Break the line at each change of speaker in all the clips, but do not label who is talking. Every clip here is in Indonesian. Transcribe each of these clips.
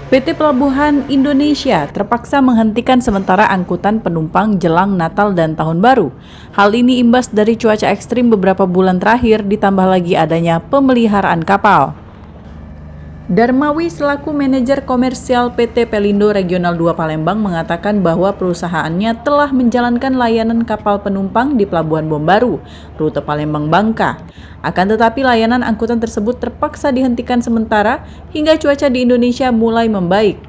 PT Pelabuhan Indonesia terpaksa menghentikan sementara angkutan penumpang jelang Natal dan Tahun Baru. Hal ini imbas dari cuaca ekstrim beberapa bulan terakhir, ditambah lagi adanya pemeliharaan kapal. Darmawi selaku manajer komersial PT Pelindo Regional 2 Palembang mengatakan bahwa perusahaannya telah menjalankan layanan kapal penumpang di Pelabuhan Bom Baru, rute Palembang-Bangka. Akan tetapi layanan angkutan tersebut terpaksa dihentikan sementara hingga cuaca di Indonesia mulai membaik.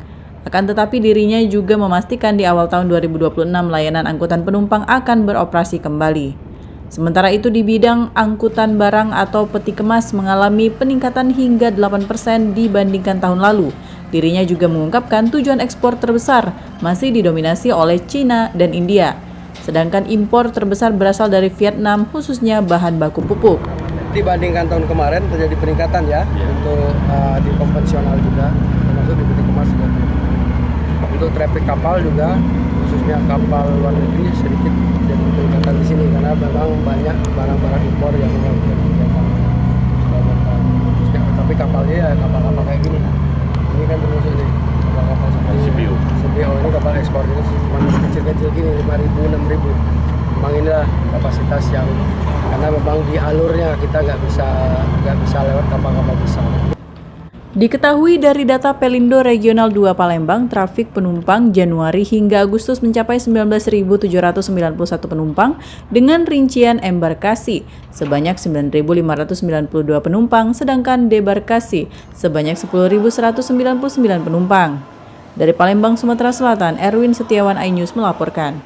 Akan tetapi dirinya juga memastikan di awal tahun 2026 layanan angkutan penumpang akan beroperasi kembali. Sementara itu di bidang angkutan barang atau peti kemas mengalami peningkatan hingga 8% dibandingkan tahun lalu. Dirinya juga mengungkapkan tujuan ekspor terbesar masih didominasi oleh Cina dan India. Sedangkan impor terbesar berasal dari Vietnam, khususnya bahan baku pupuk.
Dibandingkan tahun kemarin terjadi peningkatan ya, untuk di konvensional juga, termasuk di peti kemas juga. Untuk traffic kapal juga, khususnya kapal luar negeri sedikit jadi peningkatan di sini karena memang banyak barang-barang impor yang melakukan kegiatan. Tapi kapalnya ya kapal-kapal kayak gini. Ini kan termasuk nih kapal-kapal seperti CBO. Ini kapal ekspor ini cuma kecil-kecil gini 5.000, 6.000. Memang inilah kapasitas yang karena memang di alurnya kita nggak bisa lewat kapal-kapal besar.
Diketahui dari data Pelindo Regional 2 Palembang, trafik penumpang Januari hingga Agustus mencapai 19.791 penumpang dengan rincian embarkasi sebanyak 9.592 penumpang, sedangkan debarkasi sebanyak 10.199 penumpang. Dari Palembang, Sumatera Selatan, Erwin Setiawan, iNews melaporkan.